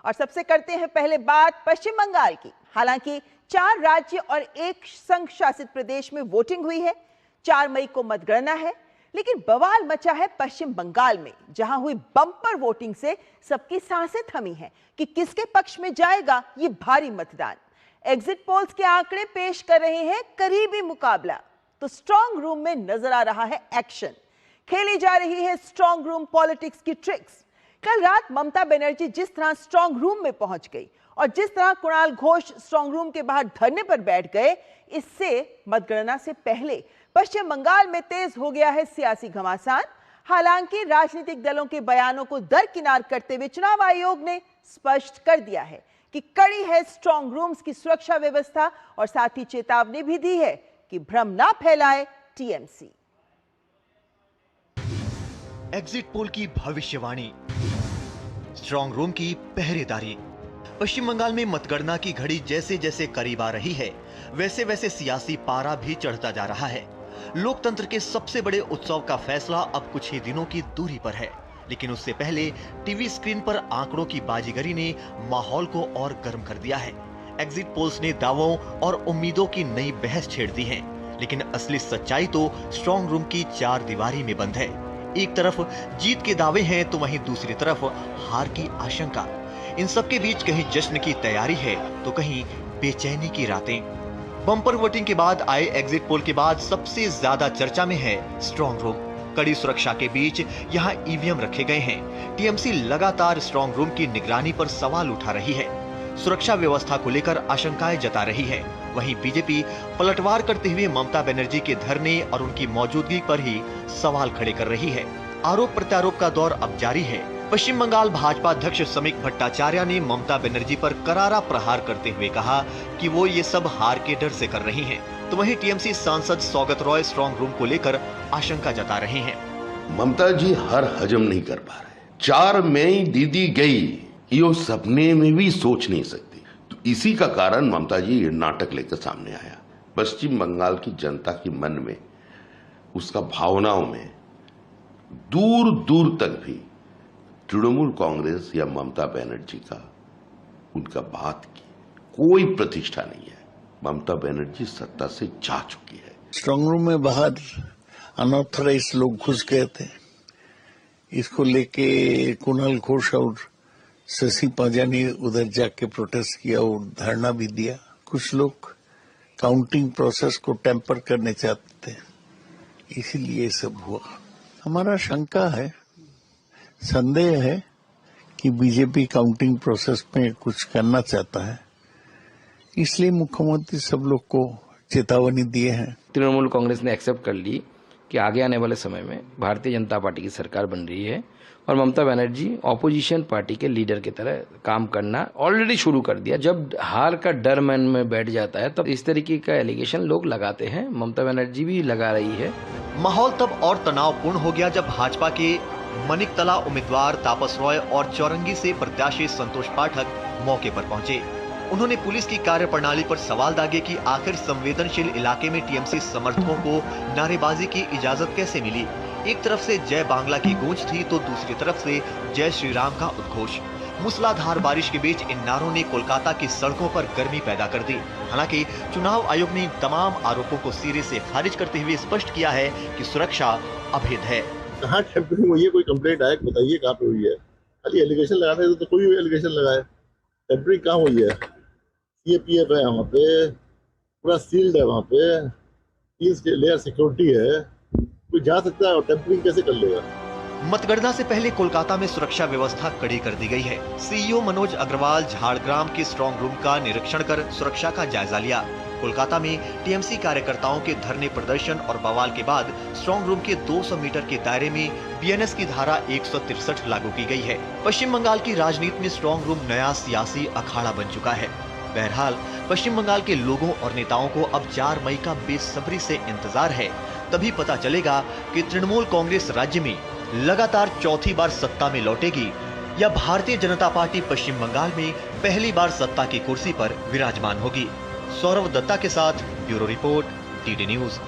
और सबसे करते हैं पहले बात पश्चिम बंगाल की। हालांकि 4 राज्य और 1 संघ शासित प्रदेश में वोटिंग हुई है। 4 मई को मतगणना है, लेकिन बवाल मचा है पश्चिम बंगाल में, जहां हुई बम्पर वोटिंग से सबकी सांसें थमी हैं कि किसके पक्ष में जाएगा ये भारी मतदान। एग्जिट पोल्स के आंकड़े पेश कर रहे हैं करीबी मुकाबला, तो स्ट्रांग रूम में नजर आ रहा है एक्शन। खेली जा रही है स्ट्रांग रूम पॉलिटिक्स की ट्रिक्स। कल रात ममता बनर्जी जिस तरह स्ट्रांग रूम में पहुंच गई और जिस तरह कुणाल घोष स्ट्रांग रूम के बाहर धरने पर बैठ गए, इससे मतगणना से पहले पश्चिम बंगाल में तेज हो गया है सियासी घमासान। हालांकि राजनीतिक दलों के बयानों को दरकिनार करते हुए चुनाव आयोग ने स्पष्ट कर दिया है कि कड़ी है स्ट्रांग रूम्स की सुरक्षा व्यवस्था और साथ ही चेतावनी भी दी है कि भ्रम ना फैलाए टीएमसी। एग्जिट पोल की भविष्यवाणी, स्ट्रांग रूम की पहरेदारी। पश्चिम बंगाल में मतगणना की घड़ी जैसे जैसे करीब आ रही है, वैसे वैसे सियासी पारा भी चढ़ता जा रहा है। लोकतंत्र के सबसे बड़े उत्सव का फैसला अब कुछ ही दिनों की दूरी पर है, लेकिन उससे पहले टीवी स्क्रीन पर आंकड़ों की बाजीगरी ने माहौल को और गर्म कर दिया है। एग्जिट पोल्स ने दावों और उम्मीदों की नई बहस छेड़ दी है, लेकिन असली सच्चाई तो स्ट्रांग रूम की 4 दीवारी में बंद है। एक तरफ जीत के दावे हैं तो वहीं दूसरी तरफ हार की आशंका। इन सब के बीच कहीं जश्न की तैयारी है तो कहीं बेचैनी की रातें। बम्पर वोटिंग के बाद आए एग्जिट पोल के बाद सबसे ज्यादा चर्चा में है स्ट्रांग रूम। कड़ी सुरक्षा के बीच यहां ईवीएम रखे गए हैं। टीएमसी लगातार स्ट्रांग रूम की निगरानी पर सवाल उठा रही है, सुरक्षा व्यवस्था को लेकर आशंकाएं जता रही है। वहीं बीजेपी पलटवार करते हुए ममता बनर्जी के धरने और उनकी मौजूदगी पर ही सवाल खड़े कर रही है। आरोप प्रत्यारोप का दौर अब जारी है। पश्चिम बंगाल भाजपा अध्यक्ष समीक भट्टाचार्य ने ममता बनर्जी पर करारा प्रहार करते हुए कहा कि वो ये सब हार के डर से कर रही हैं। तो वहीं टीएमसी सांसद सौगत रॉय स्ट्रांग रूम को लेकर आशंका जता रहे हैं। ममता जी हर हजम नहीं कर पा रहे। 4 मई दीदी गई, ये सपने में भी सोच नहीं सकती। तो इसी का कारण ममता जी ये नाटक लेकर सामने आया। पश्चिम बंगाल की जनता की मन में, उसका भावनाओं में दूर दूर तक भी तृणमूल कांग्रेस या ममता बनर्जी का, उनका बात की कोई प्रतिष्ठा नहीं है। ममता बनर्जी सत्ता से जा चुकी है। स्ट्रांग रूम में बाहर अनऑथराइज लोग घुस गए थे। इसको लेके कुणाल घोष और शशि पांजा ने उधर जाके प्रोटेस्ट किया और धरना भी दिया। कुछ लोग काउंटिंग प्रोसेस को टेम्पर करने चाहते थे, इसीलिए सब हुआ। हमारा शंका है, संदेह है कि बीजेपी काउंटिंग प्रोसेस में कुछ करना चाहता है, इसलिए मुख्यमंत्री सब लोग को चेतावनी दिए हैं। तृणमूल कांग्रेस ने एक्सेप्ट कर ली कि आगे आने वाले समय में भारतीय जनता पार्टी की सरकार बन रही है और ममता बनर्जी ऑपोजिशन पार्टी के लीडर की तरह काम करना ऑलरेडी शुरू कर दिया। जब हार का डर मन में बैठ जाता है तब इस तरीके का एलिगेशन लोग लगाते हैं, ममता बनर्जी भी लगा रही है। माहौल तब और तनावपूर्ण हो गया जब भाजपा के मनिकतला उम्मीदवार तापस रॉय और चौरंगी से प्रत्याशी संतोष पाठक मौके पर पहुंचे। उन्होंने पुलिस की कार्यप्रणाली पर सवाल दागे कि आखिर संवेदनशील इलाके में टीएमसी समर्थकों को नारेबाजी की इजाजत कैसे मिली। एक तरफ से जय बांग्ला की गूंज थी तो दूसरी तरफ से जय श्री राम का उद्घोष। मूसलाधार बारिश के बीच इन नारों ने कोलकाता की सड़कों पर गर्मी पैदा कर दी। हालांकि चुनाव आयोग ने तमाम आरोपों को सिरे से खारिज करते हुए स्पष्ट किया है कि सुरक्षा अभेद है। कहाँ टेम्परिंग हुई है, कोई कंप्लेंट आया बताइए कहाँ पे हुई है। खाली एलिगेशन लगाते हैं तो कोई एलिगेशन लगाए, टेम्परिंग कहाँ हुई है। सीएपीएफ है वहाँ पे, पूरा सील्ड है वहाँ पे, 3 लेयर सिक्योरिटी है, कोई जा सकता है और टेम्परिंग कैसे कर लेगा। मतगणना से पहले कोलकाता में सुरक्षा व्यवस्था कड़ी कर दी गई है। सीईओ मनोज अग्रवाल झाड़ग्राम के स्ट्रांग रूम का निरीक्षण कर सुरक्षा का जायजा लिया। कोलकाता में टीएमसी कार्यकर्ताओं के धरने प्रदर्शन और बवाल के बाद स्ट्रांग रूम के 200 मीटर के दायरे में बीएनएस की धारा 163 लागू की गई है। पश्चिम बंगाल की राजनीति में स्ट्रांग रूम नया सियासी अखाड़ा बन चुका है। बहरहाल पश्चिम बंगाल के लोगों और नेताओं को अब 4 मई का बेसब्री से इंतजार है। तभी पता चलेगा कि तृणमूल कांग्रेस राज्य में लगातार चौथी बार सत्ता में लौटेगी या भारतीय जनता पार्टी पश्चिम बंगाल में पहली बार सत्ता की कुर्सी पर विराजमान होगी। सौरव दत्ता के साथ ब्यूरो रिपोर्ट, डीडी न्यूज।